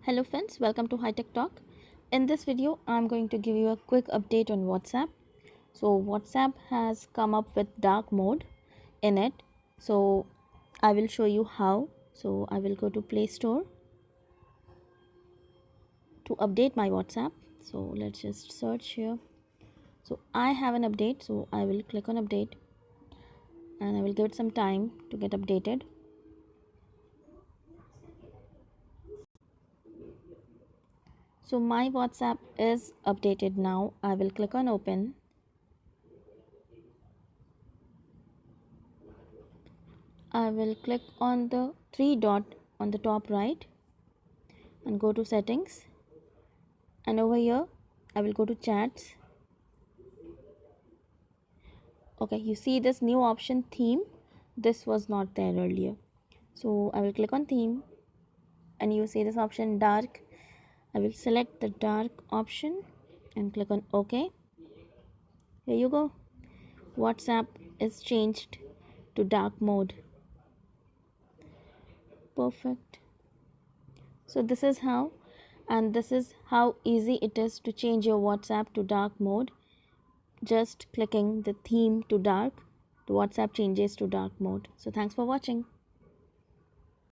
Hello friends, welcome to Hitech Talk. In this video, I'm going to give you a quick update on WhatsApp. So WhatsApp has come up with dark mode in it. So I will show you how. So I will go to Play Store to update my WhatsApp. So let's just search here. So I have an update. So I will click on update and I will give it some time to get updated. So my WhatsApp is updated now. I will click on open. I will click on the three dot on the top right and go to settings, and over here I will go to chats. Okay, you see this new option theme. This was not there earlier. So I will click on theme and you see this option dark. I will select the dark option and click on OK. Here you go. WhatsApp is changed to dark mode. Perfect. So this is how, and this is how easy it is to change your WhatsApp to dark mode. Just clicking the theme to dark, the WhatsApp changes to dark mode. So thanks for watching.